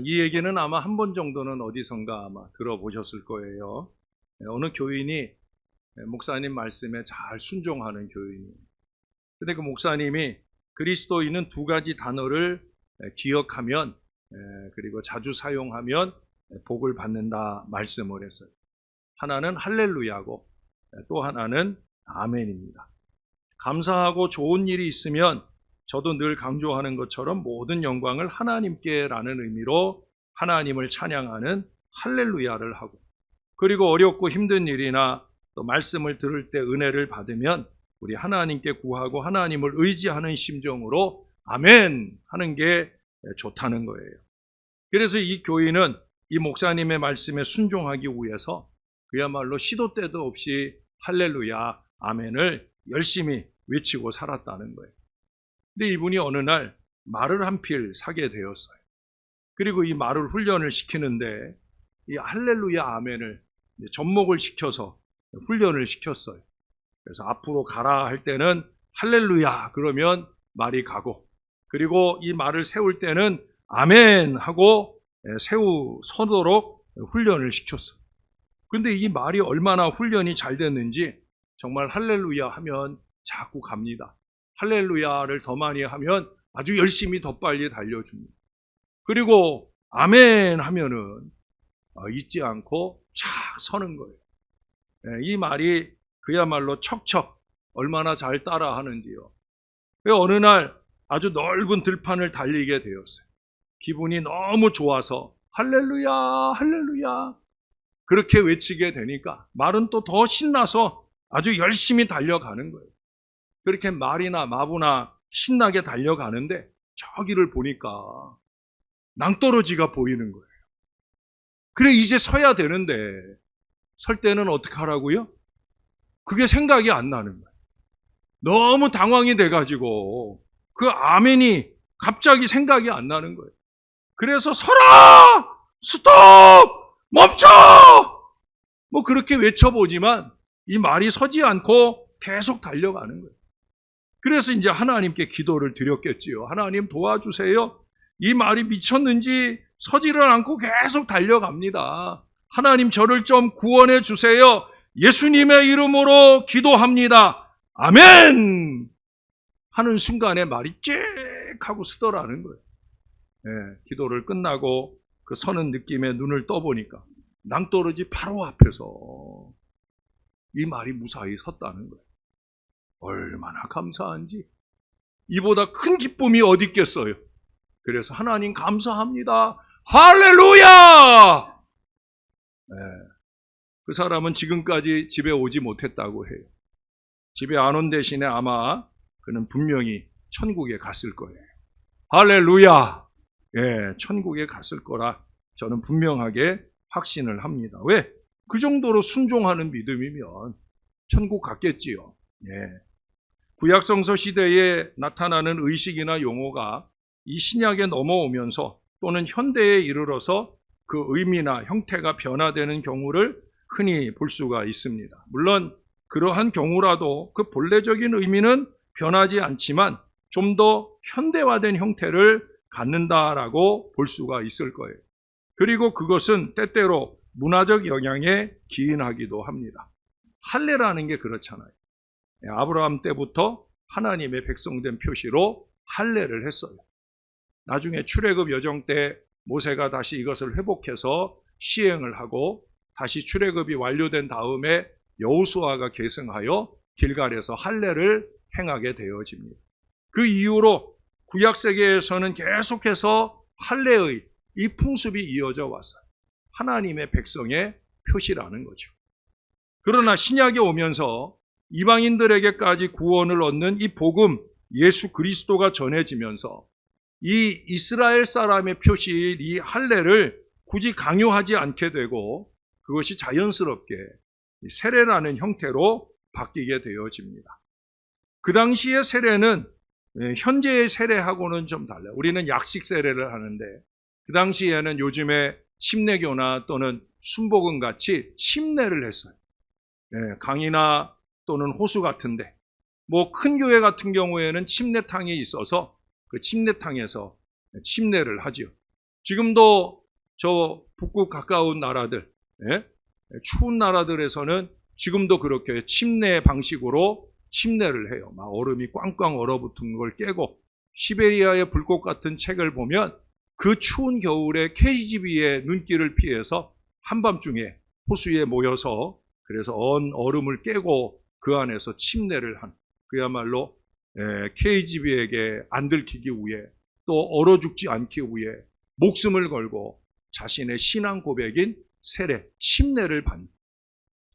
이 얘기는 아마 한 번 정도는 어디선가 아마 들어보셨을 거예요. 어느 교인이 목사님 말씀에 잘 순종하는 교인이에요. 근데 그 목사님이 그리스도인은 두 가지 단어를 기억하면 그리고 자주 사용하면 복을 받는다 말씀을 했어요. 하나는 할렐루야고 또 하나는 아멘입니다. 감사하고 좋은 일이 있으면 저도 늘 강조하는 것처럼 모든 영광을 하나님께라는 의미로 하나님을 찬양하는 할렐루야를 하고, 그리고 어렵고 힘든 일이나 또 말씀을 들을 때 은혜를 받으면 우리 하나님께 구하고 하나님을 의지하는 심정으로 아멘 하는 게 좋다는 거예요. 그래서 이 교인은 이 목사님의 말씀에 순종하기 위해서 그야말로 시도 때도 없이 할렐루야 아멘을 열심히 외치고 살았다는 거예요. 근데 이분이 어느 날 말을 한 필 사게 되었어요. 그리고 이 말을 훈련을 시키는데 이 할렐루야 아멘을 접목을 시켜서 훈련을 시켰어요. 그래서 앞으로 가라 할 때는 할렐루야 그러면 말이 가고, 그리고 이 말을 세울 때는 아멘 하고 세우서도록 훈련을 시켰어요. 근데 이 말이 얼마나 훈련이 잘 됐는지 정말 할렐루야 하면 자꾸 갑니다. 할렐루야를 더 많이 하면 아주 열심히 더 빨리 달려줍니다. 그리고 아멘 하면은 잊지 않고 착 서는 거예요. 이 말이 그야말로 척척 얼마나 잘 따라 하는지요. 어느 날 아주 넓은 들판을 달리게 되었어요. 기분이 너무 좋아서 할렐루야 할렐루야 그렇게 외치게 되니까 말은 또 더 신나서 아주 열심히 달려가는 거예요. 그렇게 말이나 마부나 신나게 달려가는데 저기를 보니까 낭떠러지가 보이는 거예요. 그래 이제 서야 되는데 설 때는 어떻게 하라고요? 그게 생각이 안 나는 거예요. 너무 당황이 돼가지고 그 아멘이 갑자기 생각이 안 나는 거예요. 그래서 서라! 스톱! 멈춰! 뭐 그렇게 외쳐보지만 이 말이 서지 않고 계속 달려가는 거예요. 그래서 이제 하나님께 기도를 드렸겠지요. 하나님 도와주세요. 이 말이 미쳤는지 서지를 않고 계속 달려갑니다. 하나님 저를 좀 구원해 주세요. 예수님의 이름으로 기도합니다. 아멘! 하는 순간에 말이 จี้하고 쓰더라는 거예요. 기도를 끝나고 그 서는 느낌에 눈을 떠보니까 낭떠러지 바로 앞에서 이 말이 무사히 섰다는 거예요. 얼마나 감사한지 이보다 큰 기쁨이 어디 있겠어요. 그래서 하나님 감사합니다. 할렐루야! 그 사람은 지금까지 집에 오지 못했다고 해요. 집에 안 온 대신에 아마 그는 분명히 천국에 갔을 거예요. 할렐루야! 천국에 갔을 거라 저는 분명하게 확신을 합니다. 왜? 그 정도로 순종하는 믿음이면 천국 갔겠지요. 구약성서 시대에 나타나는 의식이나 용어가 이 신약에 넘어오면서 또는 현대에 이르러서 그 의미나 형태가 변화되는 경우를 흔히 볼 수가 있습니다. 물론 그러한 경우라도 그 본래적인 의미는 변하지 않지만 좀 더 현대화된 형태를 갖는다라고 볼 수가 있을 거예요. 그리고 그것은 때때로 문화적 영향에 기인하기도 합니다. 할례라는 게 그렇잖아요. 아브라함 때부터 하나님의 백성된 표시로 할례를 했어요. 나중에 출애굽 여정 때 모세가 다시 이것을 회복해서 시행을 하고 다시 출애굽이 완료된 다음에 여호수아가 계승하여 길갈에서 할례를 행하게 되어집니다. 그 이후로 구약 세계에서는 계속해서 할례의 이 풍습이 이어져 왔어요. 하나님의 백성의 표시라는 거죠. 그러나 신약에 오면서 이방인들에게까지 구원을 얻는 이 복음 예수 그리스도가 전해지면서 이 이스라엘 사람의 표시인 이 할례를 굳이 강요하지 않게 되고 그것이 자연스럽게 세례라는 형태로 바뀌게 되어집니다. 그 당시의 세례는 현재의 세례하고는 좀 달라요. 우리는 약식 세례를 하는데 그 당시에는 요즘에 침례교나 또는 순복음 같이 침례를 했어요. 강이나 또는 호수 같은데 뭐 큰 교회 같은 경우에는 침례탕이 있어서 그 침례탕에서 침례를 하지요. 지금도 저 북극 가까운 나라들, 예? 추운 나라들에서는 지금도 그렇게 침내 방식으로 침내를 해요. 막 얼음이 꽝꽝 얼어붙은 걸 깨고, 시베리아의 불꽃 같은 책을 보면 그 추운 겨울에 KGB의 눈길을 피해서 한밤중에 호수에 모여서 그래서 얼음을 깨고 그 안에서 침내를 한, 그야말로 KGB에게 안 들키기 위해 또 얼어 죽지 않기 위해 목숨을 걸고 자신의 신앙 고백인 세례, 침례를 받는,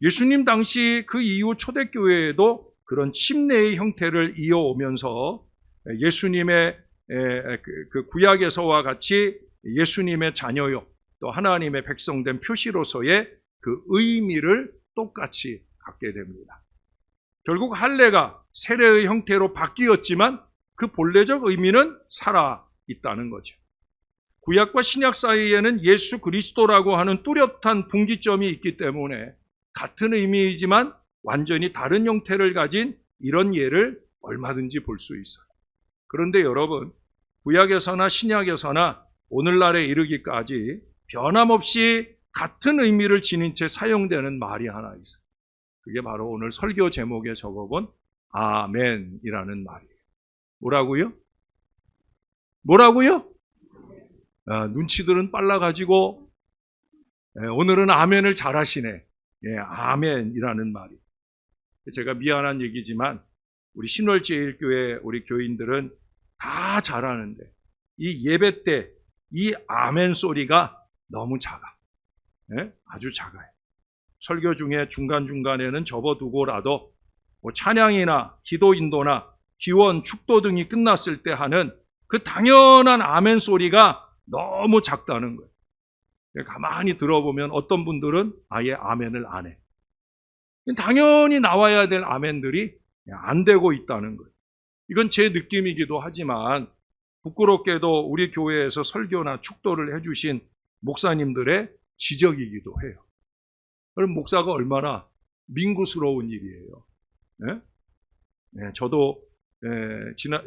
예수님 당시 그 이후 초대교회에도 그런 침례의 형태를 이어오면서 예수님의 그 구약에서와 같이 예수님의 자녀요, 또 하나님의 백성된 표시로서의 그 의미를 똑같이 갖게 됩니다. 결국 할례가 세례의 형태로 바뀌었지만 그 본래적 의미는 살아 있다는 거죠. 구약과 신약 사이에는 예수 그리스도라고 하는 뚜렷한 분기점이 있기 때문에 같은 의미이지만 완전히 다른 형태를 가진 이런 예를 얼마든지 볼 수 있어요. 그런데 여러분, 구약에서나 신약에서나 오늘날에 이르기까지 변함없이 같은 의미를 지닌 채 사용되는 말이 하나 있어요. 그게 바로 오늘 설교 제목에 적어본 아멘이라는 말이에요. 뭐라고요? 뭐라고요? 눈치들은 빨라가지고 오늘은 아멘을 잘하시네. 아멘이라는 말이. 제가 미안한 얘기지만 우리 신월제일교회 우리 교인들은 다 잘하는데 이 예배 때 이 아멘 소리가 너무 작아. 아주 작아요. 설교 중에 중간중간에는 접어두고라도 뭐 찬양이나 기도 인도나 기원, 축도 등이 끝났을 때 하는 그 당연한 아멘 소리가 너무 작다는 거예요. 가만히 들어보면 어떤 분들은 아예 아멘을 안 해. 당연히 나와야 될 아멘들이 안 되고 있다는 거예요. 이건 제 느낌이기도 하지만 부끄럽게도 우리 교회에서 설교나 축도를 해주신 목사님들의 지적이기도 해요. 그럼 목사가 얼마나 민구스러운 일이에요. 저도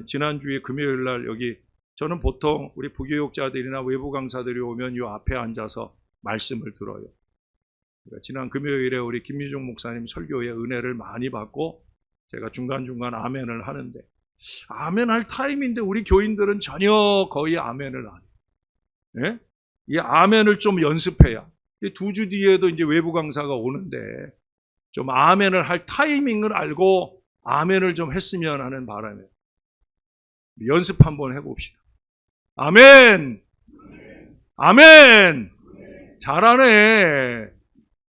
지난주에 금요일 날 여기, 저는 보통 우리 부교육자들이나 외부 강사들이 오면 이 앞에 앉아서 말씀을 들어요. 그러니까 지난 금요일에 우리 김미중 목사님 설교에 은혜를 많이 받고 제가 중간중간 아멘을 하는데, 아멘 할 타임인데 우리 교인들은 전혀 거의 아멘을 안 해요. 이 아멘을 좀 연습해야, 2주 뒤에도 이제 외부 강사가 오는데 좀 아멘을 할 타이밍을 알고 아멘을 좀 했으면 하는 바람에 연습 한번 해봅시다. 아멘! 아멘! 잘하네.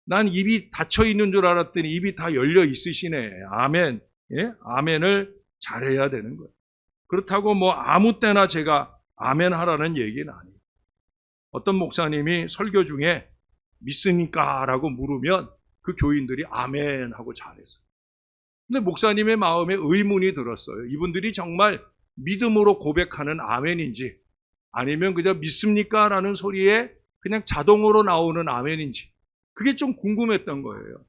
난 입이 닫혀 있는 줄 알았더니 입이 다 열려 있으시네. 아멘. 아멘을 잘해야 되는 거예요. 그렇다고 뭐 아무 때나 제가 아멘 하라는 얘기는 아니에요. 어떤 목사님이 설교 중에 믿습니까? 라고 물으면 그 교인들이 아멘 하고 잘했어요. 근데 목사님의 마음에 의문이 들었어요. 이분들이 정말 믿음으로 고백하는 아멘인지 아니면 그저 믿습니까? 라는 소리에 그냥 자동으로 나오는 아멘인지 그게 좀 궁금했던 거예요.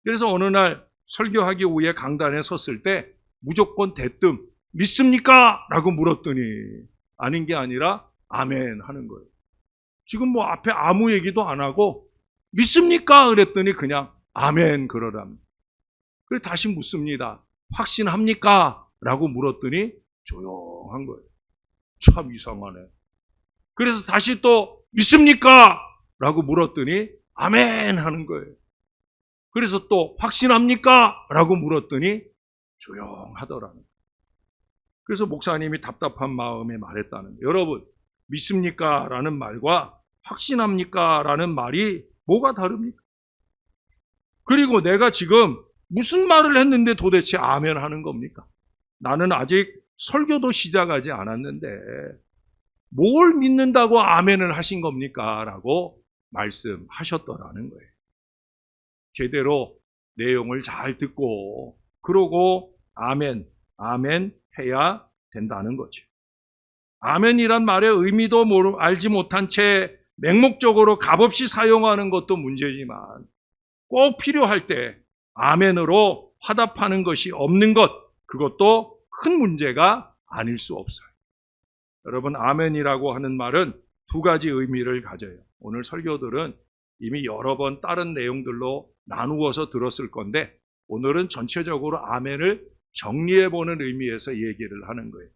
그래서 어느 날 설교하기 위해 강단에 섰을 때 무조건 대뜸 믿습니까? 라고 물었더니 아닌 게 아니라 아멘 하는 거예요. 지금 뭐 앞에 아무 얘기도 안 하고 믿습니까? 그랬더니 그냥 아멘 그러랍니다. 그래서 다시 묻습니다. 확신합니까? 라고 물었더니 조용한 거예요. 참 이상하네. 그래서 다시 또 믿습니까? 라고 물었더니 아멘 하는 거예요. 그래서 또 확신합니까? 라고 물었더니 조용하더라는 거예요. 그래서 목사님이 답답한 마음에 말했다는 거예요. 여러분, 믿습니까? 라는 말과 확신합니까? 라는 말이 뭐가 다릅니까? 그리고 내가 지금 무슨 말을 했는데 도대체 아멘 하는 겁니까? 나는 아직 설교도 시작하지 않았는데 뭘 믿는다고 아멘을 하신 겁니까? 라고 말씀하셨더라는 거예요. 제대로 내용을 잘 듣고 그러고 아멘, 아멘 해야 된다는 거죠. 아멘이란 말의 의미도 알지 못한 채 맹목적으로 값없이 사용하는 것도 문제지만 꼭 필요할 때 아멘으로 화답하는 것이 없는 것, 그것도 큰 문제가 아닐 수 없어요. 여러분, 아멘이라고 하는 말은 두 가지 의미를 가져요. 오늘 설교들은 이미 여러 번 다른 내용들로 나누어서 들었을 건데 오늘은 전체적으로 아멘을 정리해보는 의미에서 얘기를 하는 거예요.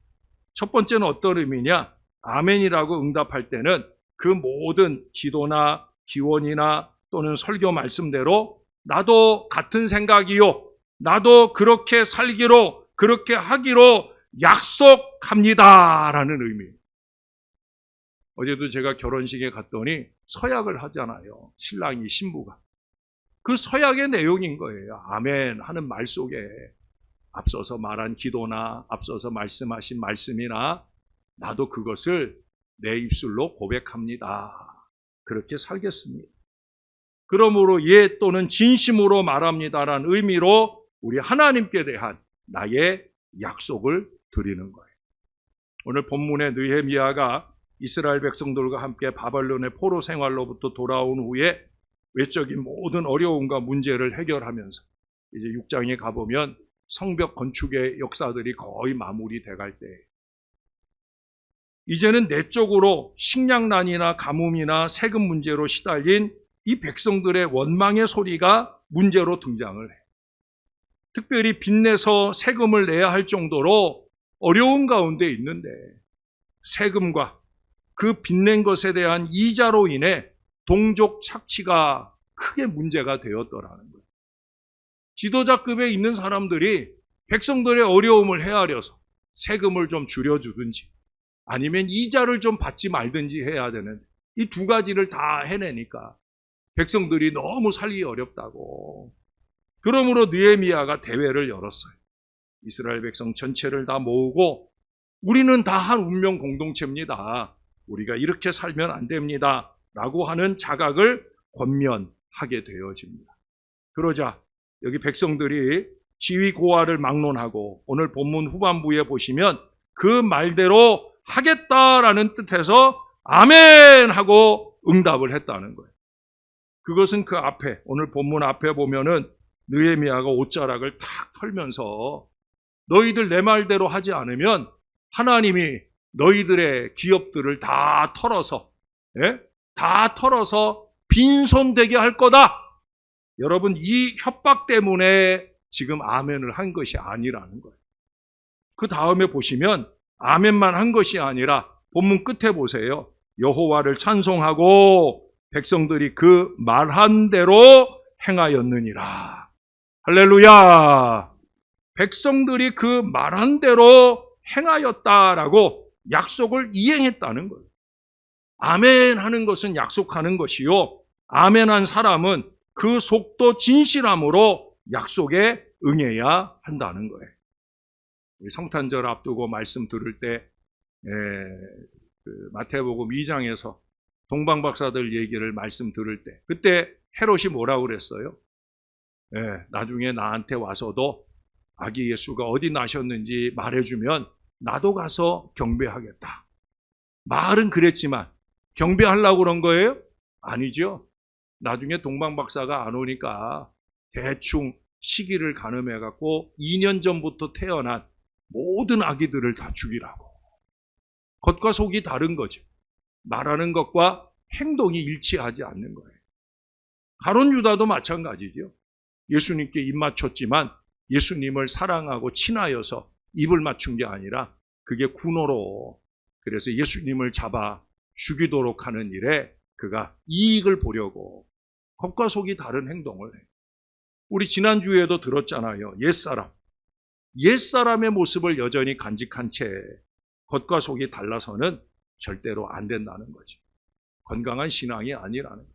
첫 번째는 어떤 의미냐? 아멘이라고 응답할 때는 그 모든 기도나 기원이나 또는 설교 말씀대로 나도 같은 생각이요, 나도 그렇게 살기로, 그렇게 하기로 약속합니다라는 의미. 어제도 제가 결혼식에 갔더니 서약을 하잖아요. 신랑이 신부가. 그 서약의 내용인 거예요. 아멘 하는 말 속에 앞서서 말한 기도나 앞서서 말씀하신 말씀이나 나도 그것을 내 입술로 고백합니다. 그렇게 살겠습니다. 그러므로 예 또는 진심으로 말합니다라는 의미로 우리 하나님께 대한 나의 약속을 드리는 거예요. 오늘 본문의 느헤미야가 이스라엘 백성들과 함께 바벨론의 포로 생활로부터 돌아온 후에 외적인 모든 어려움과 문제를 해결하면서 이제 6장에 가보면 성벽 건축의 역사들이 거의 마무리돼 갈 때 이제는 내적으로 식량난이나 가뭄이나 세금 문제로 시달린 이 백성들의 원망의 소리가 문제로 등장을 해. 특별히 빚내서 세금을 내야 할 정도로 어려운 가운데 있는데 세금과 그 빚낸 것에 대한 이자로 인해 동족 착취가 크게 문제가 되었더라는 거예요. 지도자급에 있는 사람들이 백성들의 어려움을 헤아려서 세금을 좀 줄여주든지 아니면 이자를 좀 받지 말든지 해야 되는 이 두 가지를 다 해내니까 백성들이 너무 살기 어렵다고. 그러므로 느헤미야가 대회를 열었어요. 이스라엘 백성 전체를 다 모으고 우리는 다 한 운명 공동체입니다. 우리가 이렇게 살면 안 됩니다. 라고 하는 자각을 권면하게 되어집니다. 그러자 여기 백성들이 지위 고하를 막론하고 오늘 본문 후반부에 보시면 그 말대로 하겠다라는 뜻에서 아멘 하고 응답을 했다는 거예요. 그것은 그 앞에 오늘 본문 앞에 보면은 느헤미야가 옷자락을 탁 털면서 너희들 내 말대로 하지 않으면 하나님이 너희들의 기업들을 다 털어서 다 털어서 빈손되게 할 거다. 여러분 이 협박 때문에 지금 아멘을 한 것이 아니라는 거예요. 그 다음에 보시면 아멘만 한 것이 아니라 본문 끝에 보세요. 여호와를 찬송하고 백성들이 그 말한 대로 행하였느니라. 할렐루야. 백성들이 그 말한 대로 행하였다라고 약속을 이행했다는 거예요. 아멘 하는 것은 약속하는 것이요. 아멘한 사람은 그 속도 진실함으로 약속에 응해야 한다는 거예요. 우리 성탄절 앞두고 말씀 들을 때 마태복음 2장에서 동방박사들 얘기를 말씀 들을 때 그때 헤롯이 뭐라고 그랬어요? 나중에 나한테 와서도 아기 예수가 어디 나셨는지 말해주면 나도 가서 경배하겠다. 말은 그랬지만 경배하려고 그런 거예요? 아니죠. 나중에 동방박사가 안 오니까 대충 시기를 가늠해갖고 2년 전부터 태어난 모든 아기들을 다 죽이라고. 겉과 속이 다른 거죠. 말하는 것과 행동이 일치하지 않는 거예요. 가룟 유다도 마찬가지죠. 예수님께 입 맞췄지만 예수님을 사랑하고 친하여서 입을 맞춘 게 아니라 그게 군호로 그래서 예수님을 잡아 죽이도록 하는 일에 그가 이익을 보려고 겉과 속이 다른 행동을 해요. 우리 지난주에도 들었잖아요. 옛사람의 모습을 여전히 간직한 채 겉과 속이 달라서는 절대로 안 된다는 거죠. 건강한 신앙이 아니라는 거예요.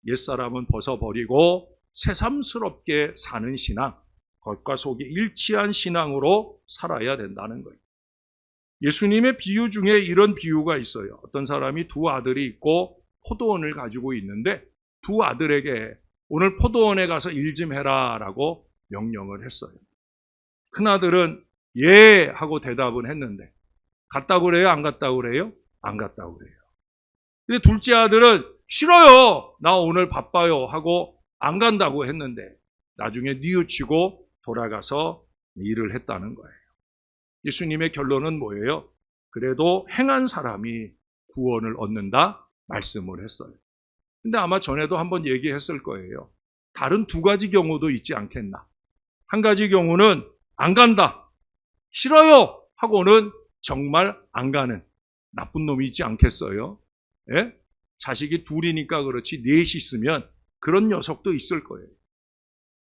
옛사람은 벗어버리고 새삼스럽게 사는 신앙, 겉과 속이 일치한 신앙으로 살아야 된다는 거예요. 예수님의 비유 중에 이런 비유가 있어요. 어떤 사람이 두 아들이 있고 포도원을 가지고 있는데 두 아들에게 오늘 포도원에 가서 일 좀 해라 라고 명령을 했어요. 큰아들은 예 하고 대답은 했는데 갔다고 그래요? 안 갔다고 그래요? 안 갔다고 그래요. 근데 둘째 아들은 싫어요. 나 오늘 바빠요 하고 안 간다고 했는데 나중에 뉘우치고 돌아가서 일을 했다는 거예요. 예수님의 결론은 뭐예요? 그래도 행한 사람이 구원을 얻는다 말씀을 했어요. 근데 아마 전에도 한번 얘기했을 거예요. 다른 두 가지 경우도 있지 않겠나. 한 가지 경우는 안 간다, 싫어요 하고는 정말 안 가는 나쁜 놈이 있지 않겠어요? 예? 자식이 둘이니까 그렇지 넷이 있으면 그런 녀석도 있을 거예요.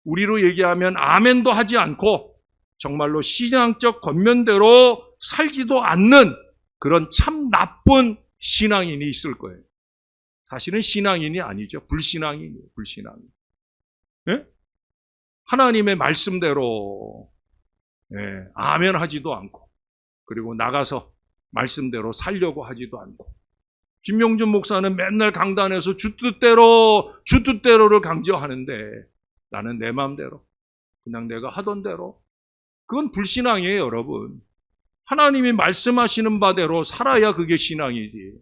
우리로 얘기하면 아멘도 하지 않고 정말로 신앙적 권면대로 살지도 않는 그런 참 나쁜 신앙인이 있을 거예요. 사실은 신앙인이 아니죠. 불신앙인이에요. 불신앙인. 예? 하나님의 말씀대로 아멘 하지도 않고 그리고 나가서 말씀대로 살려고 하지도 않고 김용준 목사는 맨날 강단에서 주 뜻대로를 강조하는데 나는 내 마음대로 그냥 내가 하던 대로 그건 불신앙이에요, 여러분. 하나님이 말씀하시는 바대로 살아야 그게 신앙이지.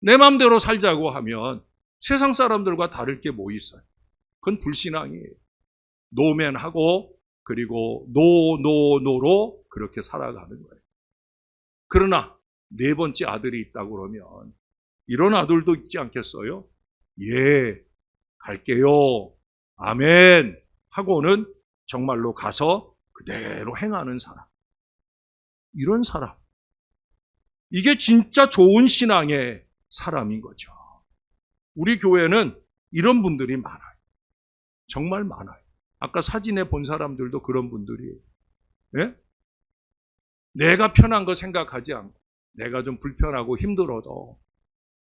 내 마음대로 살자고 하면 세상 사람들과 다를 게 뭐 있어요? 그건 불신앙이에요. 노맨하고 그리고 노로 그렇게 살아가는 거예요. 그러나 네 번째 아들이 있다고 그러면 이런 아들도 있지 않겠어요? 예, 갈게요. 아멘 하고는 정말로 가서 그대로 행하는 사람. 이런 사람. 이게 진짜 좋은 신앙의 사람인 거죠. 우리 교회는 이런 분들이 많아요. 정말 많아요. 아까 사진에 본 사람들도 그런 분들이에요. 예? 내가 편한 거 생각하지 않고 내가 좀 불편하고 힘들어도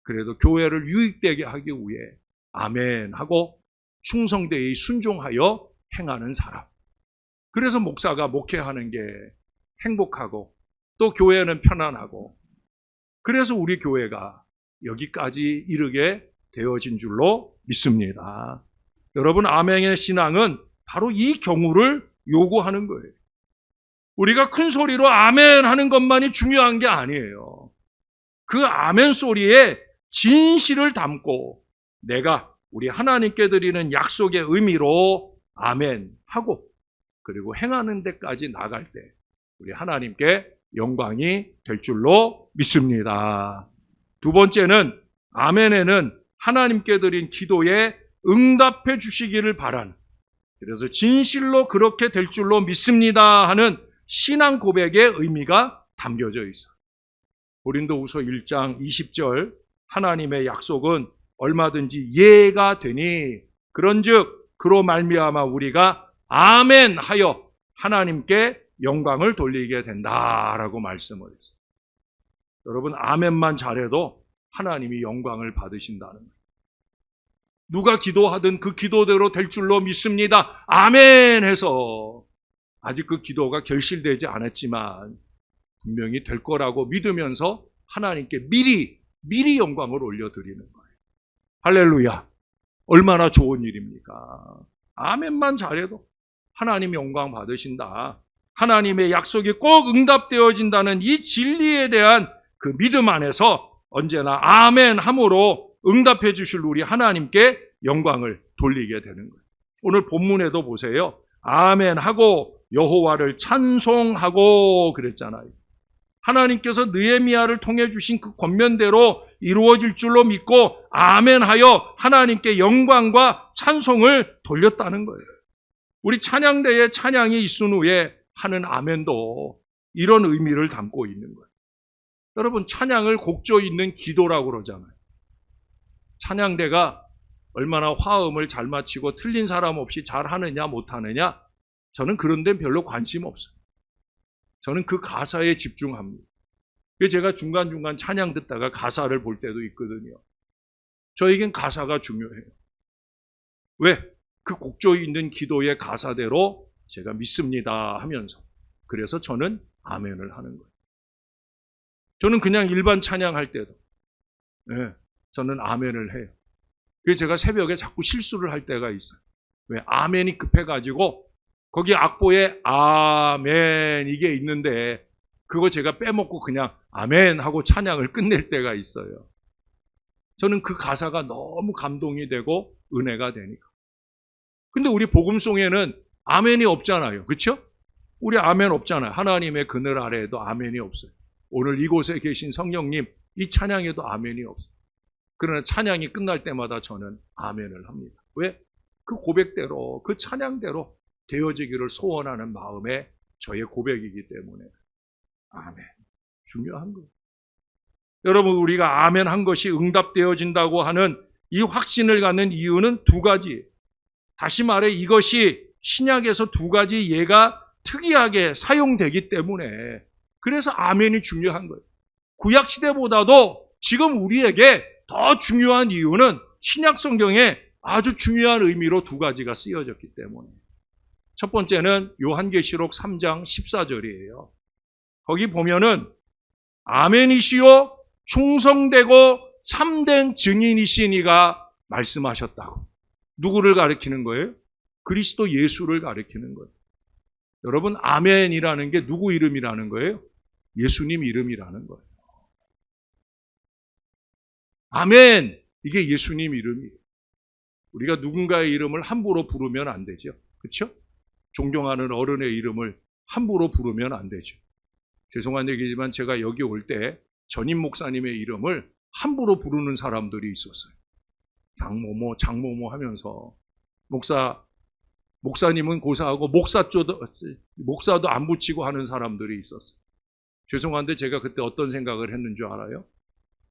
그래도 교회를 유익되게 하기 위해 아멘 하고 충성되이 순종하여 행하는 사람. 그래서 목사가 목회하는 게 행복하고 또 교회는 편안하고 그래서 우리 교회가 여기까지 이르게 되어진 줄로 믿습니다. 여러분, 아멘의 신앙은 바로 이 경우를 요구하는 거예요. 우리가 큰 소리로 아멘 하는 것만이 중요한 게 아니에요. 그 아멘 소리에 진실을 담고 내가 우리 하나님께 드리는 약속의 의미로 아멘 하고 그리고 행하는 데까지 나갈 때 우리 하나님께 영광이 될 줄로 믿습니다. 두 번째는 아멘에는 하나님께 드린 기도에 응답해 주시기를 바라는, 그래서 진실로 그렇게 될 줄로 믿습니다 하는 신앙 고백의 의미가 담겨져 있어요. 고린도후서 1장 20절 하나님의 약속은 얼마든지 예가 되니 그런즉 그로 말미암아 우리가 아멘 하여 하나님께 영광을 돌리게 된다라고 말씀을 했어요. 여러분, 아멘만 잘해도 하나님이 영광을 받으신다는 거예요. 누가 기도하든 그 기도대로 될 줄로 믿습니다. 아멘 해서 아직 그 기도가 결실되지 않았지만 분명히 될 거라고 믿으면서 하나님께 미리 영광을 올려드리는 거예요. 할렐루야. 얼마나 좋은 일입니까? 아멘만 잘해도 하나님이 영광 받으신다. 하나님의 약속이 꼭 응답되어진다는 이 진리에 대한 그 믿음 안에서 언제나 아멘 함으로 응답해 주실 우리 하나님께 영광을 돌리게 되는 거예요. 오늘 본문에도 보세요. 아멘 하고 여호와를 찬송하고 그랬잖아요. 하나님께서 느헤미야를 통해 주신 그 권면대로 이루어질 줄로 믿고 아멘하여 하나님께 영광과 찬송을 돌렸다는 거예요. 우리 찬양대에 찬양이 있은 후에 하는 아멘도 이런 의미를 담고 있는 거예요. 여러분, 찬양을 곡조 있는 기도라고 그러잖아요. 찬양대가 얼마나 화음을 잘 맞추고 틀린 사람 없이 잘 하느냐 못하느냐, 저는 그런 데는 별로 관심 없어요. 저는 그 가사에 집중합니다. 그래서 제가 중간중간 찬양 듣다가 가사를 볼 때도 있거든요. 저에겐 가사가 중요해요. 왜? 그 곡조 있는 기도의 가사대로 제가 믿습니다 하면서, 그래서 저는 아멘을 하는 거예요. 저는 그냥 일반 찬양할 때도 저는 아멘을 해요. 그래서 제가 새벽에 자꾸 실수를 할 때가 있어요. 왜? 아멘이 급해가지고 거기 악보에 아멘 이게 있는데 그거 제가 빼먹고 그냥 아멘 하고 찬양을 끝낼 때가 있어요. 저는 그 가사가 너무 감동이 되고 은혜가 되니까. 근데 우리 복음송에는 아멘이 없잖아요. 그렇죠? 우리 아멘 없잖아요. 하나님의 그늘 아래에도 아멘이 없어요. 오늘 이곳에 계신 성령님 이 찬양에도 아멘이 없어요. 그러나 찬양이 끝날 때마다 저는 아멘을 합니다. 왜? 그 고백대로, 그 찬양대로 되어지기를 소원하는 마음에 저의 고백이기 때문에. 아멘. 중요한 거예요. 여러분, 우리가 아멘 한 것이 응답되어진다고 하는 이 확신을 갖는 이유는 두 가지. 다시 말해 이것이 신약에서 두 가지 예가 특이하게 사용되기 때문에 그래서 아멘이 중요한 거예요. 구약 시대보다도 지금 우리에게 더 중요한 이유는 신약 성경에 아주 중요한 의미로 두 가지가 쓰여졌기 때문에. 첫 번째는 요한계시록 3장 14절이에요. 거기 보면은 아멘이시요 충성되고 참된 증인이신 이가 말씀하셨다고. 누구를 가리키는 거예요? 그리스도 예수를 가리키는 거예요. 여러분, 아멘이라는 게 누구 이름이라는 거예요? 예수님 이름이라는 거예요. 아멘, 이게 예수님 이름이에요. 우리가 누군가의 이름을 함부로 부르면 안 되죠. 그렇죠? 존경하는 어른의 이름을 함부로 부르면 안 되죠. 죄송한 얘기지만 제가 여기 올 때 전임 목사님의 이름을 함부로 부르는 사람들이 있었어요. 장모모, 장모모 하면서 목사님은 고사하고 목사도 안 붙이고 하는 사람들이 있었어요. 죄송한데 제가 그때 어떤 생각을 했는 줄 알아요?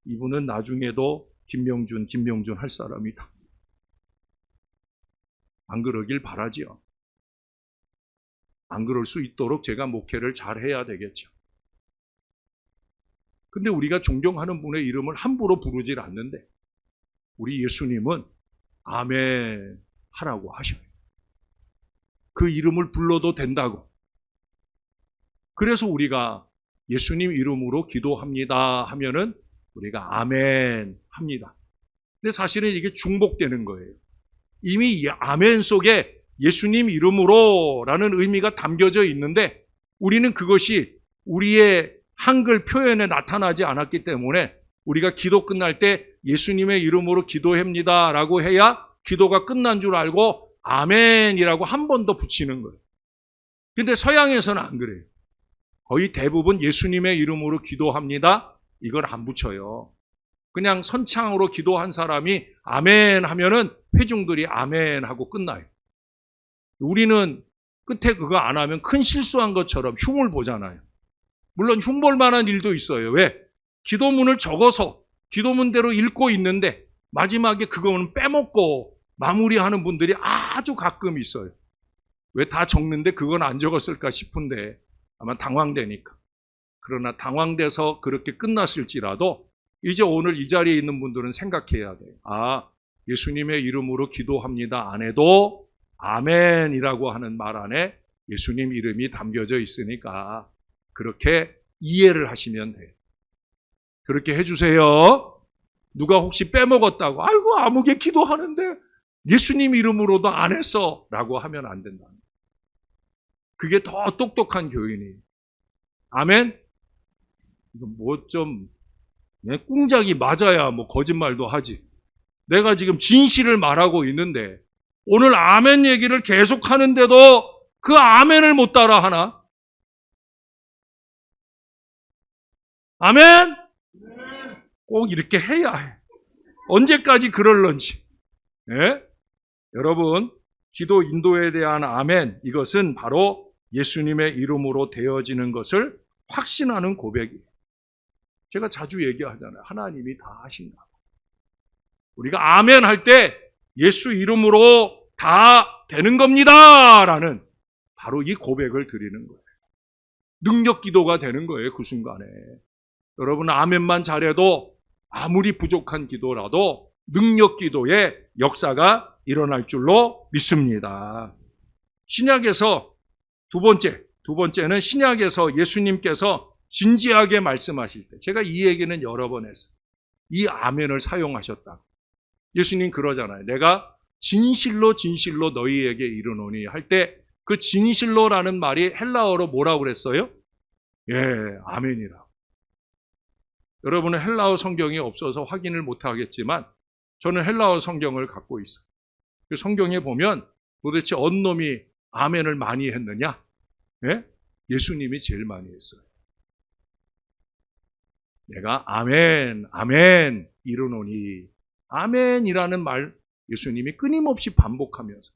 이분은 나중에도 김명준 할 사람이다. 안 그러길 바라지요. 안 그럴 수 있도록 제가 목회를 잘 해야 되겠죠. 근데 우리가 존경하는 분의 이름을 함부로 부르질 않는데 우리 예수님은 아멘 하라고 하셔요. 그 이름을 불러도 된다고. 그래서 우리가 예수님 이름으로 기도합니다 하면은 우리가 아멘 합니다. 근데 사실은 이게 중복되는 거예요. 이미 이 아멘 속에 예수님 이름으로 라는 의미가 담겨져 있는데 우리는 그것이 우리의 한글 표현에 나타나지 않았기 때문에 우리가 기도 끝날 때 예수님의 이름으로 기도합니다 라고 해야 기도가 끝난 줄 알고 아멘이라고 한 번 더 붙이는 거예요. 근데 서양에서는 안 그래요. 거의 대부분 예수님의 이름으로 기도합니다. 이걸 안 붙여요. 그냥 선창으로 기도한 사람이 아멘 하면은 회중들이 아멘 하고 끝나요. 우리는 끝에 그거 안 하면 큰 실수한 것처럼 흉을 보잖아요. 물론 흉볼 만한 일도 있어요. 왜? 기도문을 적어서 기도문대로 읽고 있는데 마지막에 그거는 빼먹고 마무리하는 분들이 아주 가끔 있어요. 왜 다 적는데 그건 안 적었을까 싶은데 아마 당황되니까. 그러나 당황돼서 그렇게 끝났을지라도 이제 오늘 이 자리에 있는 분들은 생각해야 돼요. 아, 예수님의 이름으로 기도합니다 안 해도 아멘이라고 하는 말 안에 예수님 이름이 담겨져 있으니까 그렇게 이해를 하시면 돼요. 그렇게 해주세요. 누가 혹시 빼먹었다고 아이고 아무개 기도하는데 예수님 이름으로도 안 했어 라고 하면 안 된다. 그게 더 똑똑한 교인이. 아멘? 이거 뭐 좀 꿍작이 맞아야 뭐 거짓말도 하지. 내가 지금 진실을 말하고 있는데 오늘 아멘 얘기를 계속 하는데도 그 아멘을 못 따라 하나? 아멘? 꼭 이렇게 해야 해. 언제까지 그럴런지. 예? 여러분, 기도 인도에 대한 아멘, 이것은 바로 예수님의 이름으로 되어지는 것을 확신하는 고백이에요. 제가 자주 얘기하잖아요. 하나님이 다 하신다고. 우리가 아멘 할 때 예수 이름으로 다 되는 겁니다 라는 바로 이 고백을 드리는 거예요. 능력 기도가 되는 거예요. 그 순간에. 여러분 아멘만 잘해도 아무리 부족한 기도라도 능력 기도의 역사가 일어날 줄로 믿습니다. 신약에서 두 번째는 신약에서 예수님께서 진지하게 말씀하실 때 제가 이 얘기는 여러 번 했어요. 이 아멘을 사용하셨다. 예수님 그러잖아요. 내가 진실로 너희에게 이르노니 할 때 그 진실로라는 말이 헬라어로 뭐라고 그랬어요? 예, 아멘이라. 여러분은 헬라어 성경이 없어서 확인을 못하겠지만 저는 헬라어 성경을 갖고 있어요. 그 성경에 보면 도대체 어느 놈이 아멘을 많이 했느냐? 예? 예수님이 제일 많이 했어요. 내가 아멘, 아멘 이르노니. 아멘이라는 말 예수님이 끊임없이 반복하면서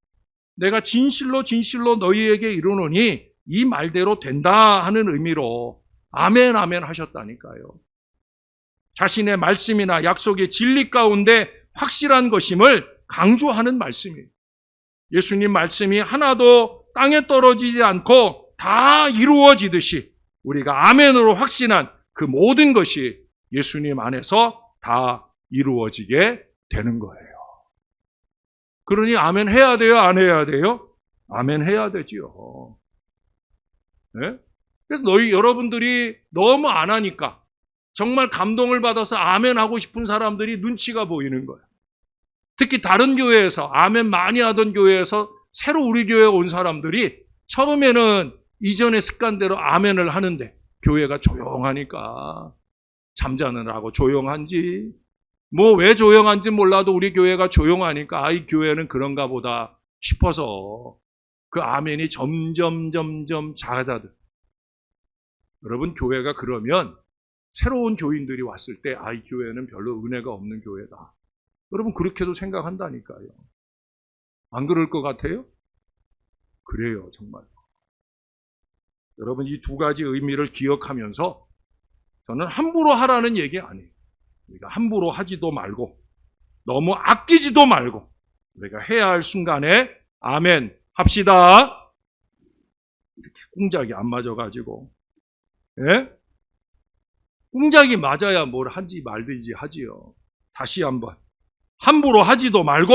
내가 진실로 진실로 너희에게 이르노니 이 말대로 된다 하는 의미로 아멘, 아멘 하셨다니까요. 자신의 말씀이나 약속의 진리 가운데 확실한 것임을 강조하는 말씀이에요. 예수님 말씀이 하나도 땅에 떨어지지 않고 다 이루어지듯이 우리가 아멘으로 확신한 그 모든 것이 예수님 안에서 다 이루어지게 되는 거예요. 그러니 아멘 해야 돼요? 안 해야 돼요? 아멘 해야 되지요. 네? 그래서 여러분들이 너무 안 하니까 정말 감동을 받아서 아멘 하고 싶은 사람들이 눈치가 보이는 거예요. 특히 다른 교회에서 아멘 많이 하던 교회에서 새로 우리 교회에 온 사람들이 처음에는 이전의 습관대로 아멘을 하는데 교회가 조용하니까 잠자느라고 조용한지 뭐 왜 조용한지 몰라도 우리 교회가 조용하니까 이 교회는 그런가 보다 싶어서 그 아멘이 점점 작아져들. 여러분 교회가 그러면 새로운 교인들이 왔을 때 이 교회는 별로 은혜가 없는 교회다. 여러분 그렇게도 생각한다니까요. 안 그럴 것 같아요? 그래요, 정말. 여러분 이 두 가지 의미를 기억하면서 저는 함부로 하라는 얘기 아니에요. 우리가 함부로 하지도 말고 너무 아끼지도 말고 우리가 해야 할 순간에 아멘 합시다. 이렇게 꿍작이 안 맞아가지고 예? 꿍작이 맞아야 뭘 한지 말든지 하지요. 다시 한번 함부로 하지도 말고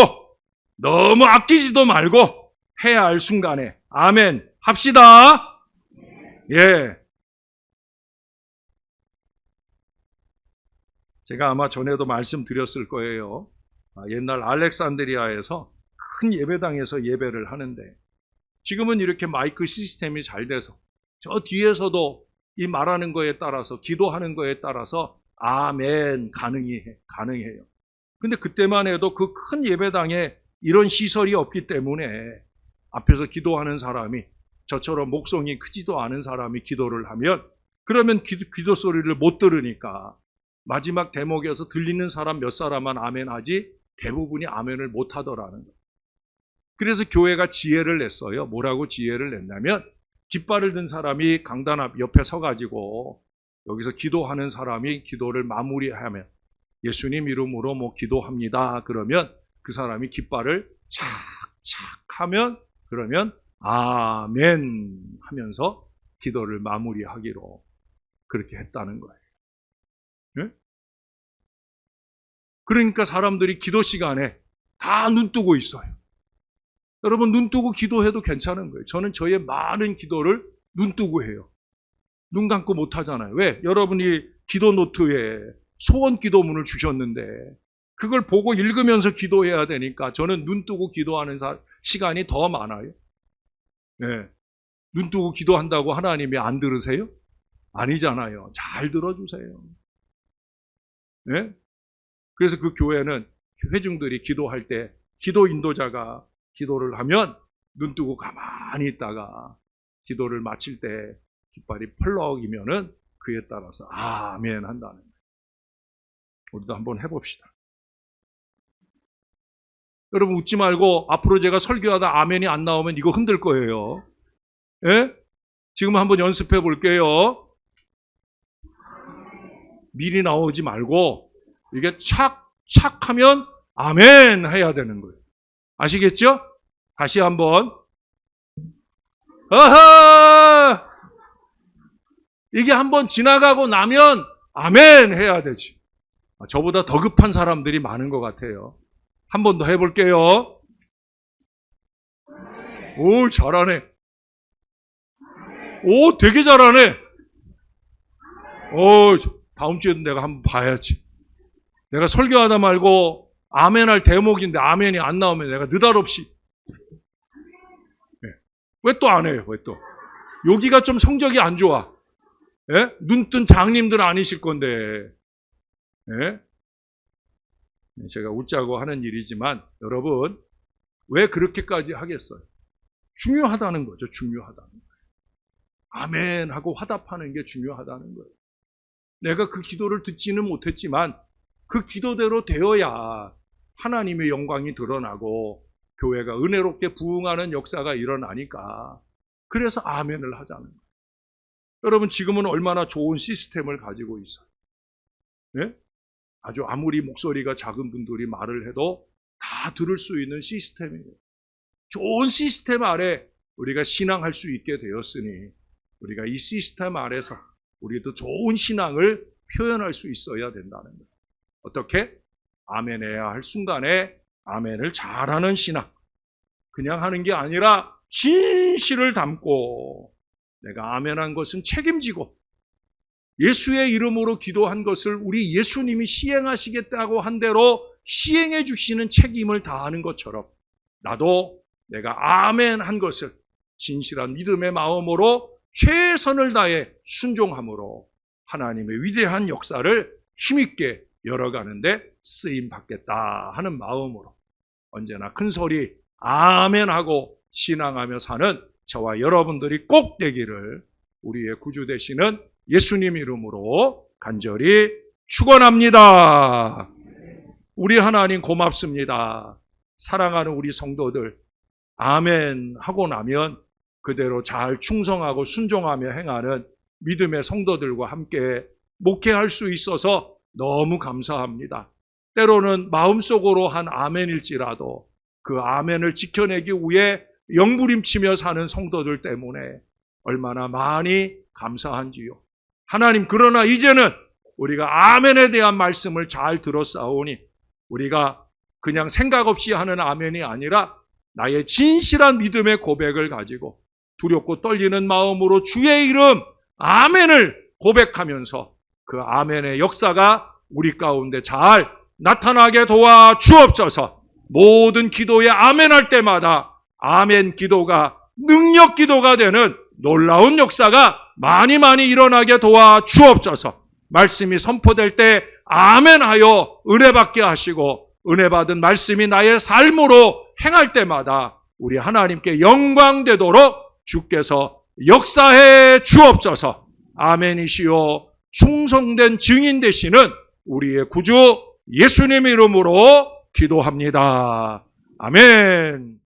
너무 아끼지도 말고 해야 할 순간에 아멘 합시다. 예. 제가 아마 전에도 말씀드렸을 거예요. 옛날 알렉산드리아에서 큰 예배당에서 예배를 하는데 지금은 이렇게 마이크 시스템이 잘 돼서 저 뒤에서도 이 말하는 거에 따라서 기도하는 거에 따라서 아멘 가능해요. 근데 그때만 해도 그 큰 예배당에 이런 시설이 없기 때문에 앞에서 기도하는 사람이 저처럼 목성이 크지도 않은 사람이 기도를 하면 그러면 기도 소리를 못 들으니까 마지막 대목에서 들리는 사람 몇 사람만 아멘 하지 대부분이 아멘을 못 하더라는 거예요. 그래서 교회가 지혜를 냈어요. 뭐라고 지혜를 냈냐면 깃발을 든 사람이 강단 앞 옆에 서가지고 여기서 기도하는 사람이 기도를 마무리하면 예수님 이름으로 뭐 기도합니다. 그러면 그 사람이 깃발을 착착 하면 그러면 아멘 하면서 기도를 마무리하기로 그렇게 했다는 거예요. 네? 그러니까 사람들이 기도 시간에 다 눈 뜨고 있어요. 여러분 눈 뜨고 기도해도 괜찮은 거예요. 저는 저의 많은 기도를 눈 뜨고 해요. 눈 감고 못 하잖아요. 왜? 여러분이 기도 노트에 소원 기도문을 주셨는데 그걸 보고 읽으면서 기도해야 되니까 저는 눈 뜨고 기도하는 시간이 더 많아요. 네. 눈 뜨고 기도한다고 하나님이 안 들으세요? 아니잖아요. 잘 들어주세요. 네? 그래서 그 교회는 회중들이 기도할 때 기도 인도자가 기도를 하면 눈 뜨고 가만히 있다가 기도를 마칠 때 깃발이 펄럭이면은 그에 따라서 아멘 한다는 거예요. 우리도 한번 해봅시다. 여러분 웃지 말고 앞으로 제가 설교하다 아멘이 안 나오면 이거 흔들 거예요. 예? 지금 한번 연습해 볼게요. 미리 나오지 말고 이게 착 하면 아멘 해야 되는 거예요. 아시겠죠? 다시 한번. 아하! 이게 한번 지나가고 나면 아멘 해야 되지. 저보다 더 급한 사람들이 많은 것 같아요. 한 번 더 해볼게요. 오, 잘하네. 오, 되게 잘하네. 오, 다음 주에도 내가 한번 봐야지. 내가 설교하다 말고 아멘 할 대목인데 아멘이 안 나오면 내가 느닷없이. 네. 왜 또 안 해요? 왜 또? 여기가 좀 성적이 안 좋아. 예? 눈뜬 장님들 아니실 건데. 예? 제가 웃자고 하는 일이지만 여러분 왜 그렇게까지 하겠어요? 중요하다는 거죠. 중요하다는 거예요. 아멘 하고 화답하는 게 중요하다는 거예요. 내가 그 기도를 듣지는 못했지만 그 기도대로 되어야 하나님의 영광이 드러나고 교회가 은혜롭게 부흥하는 역사가 일어나니까 그래서 아멘을 하자는 거예요. 여러분 지금은 얼마나 좋은 시스템을 가지고 있어요. 네? 아주 아무리 목소리가 작은 분들이 말을 해도 다 들을 수 있는 시스템이에요. 좋은 시스템 아래 우리가 신앙할 수 있게 되었으니 우리가 이 시스템 아래서 우리도 좋은 신앙을 표현할 수 있어야 된다는 거예요. 어떻게? 아멘해야 할 순간에 아멘을 잘하는 신앙. 그냥 하는 게 아니라 진실을 담고 내가 아멘한 것은 책임지고 예수의 이름으로 기도한 것을 우리 예수님이 시행하시겠다고 한 대로 시행해 주시는 책임을 다하는 것처럼 나도 내가 아멘한 것을 진실한 믿음의 마음으로 최선을 다해 순종함으로 하나님의 위대한 역사를 힘있게 열어가는데 쓰임받겠다 하는 마음으로 언제나 큰 소리 아멘하고 신앙하며 사는 저와 여러분들이 꼭 되기를 우리의 구주 되시는 예수님 이름으로 간절히 축원합니다. 우리 하나님 고맙습니다. 사랑하는 우리 성도들 아멘 하고 나면 그대로 잘 충성하고 순종하며 행하는 믿음의 성도들과 함께 목회할 수 있어서 너무 감사합니다. 때로는 마음속으로 한 아멘일지라도 그 아멘을 지켜내기 위해 영부림치며 사는 성도들 때문에 얼마나 많이 감사한지요. 하나님, 그러나 이제는 우리가 아멘에 대한 말씀을 잘 들었사오니 우리가 그냥 생각 없이 하는 아멘이 아니라 나의 진실한 믿음의 고백을 가지고 두렵고 떨리는 마음으로 주의 이름 아멘을 고백하면서 그 아멘의 역사가 우리 가운데 잘 나타나게 도와 주옵소서. 모든 기도에 아멘할 때마다 아멘 기도가 능력 기도가 되는 놀라운 역사가 많이 일어나게 도와 주옵소서. 말씀이 선포될 때 아멘하여 은혜 받게 하시고 은혜 받은 말씀이 나의 삶으로 행할 때마다 우리 하나님께 영광 되도록 주께서 역사해 주옵소서. 아멘이시요 충성된 증인 되시는 우리의 구주 예수님 이름으로 기도합니다. 아멘.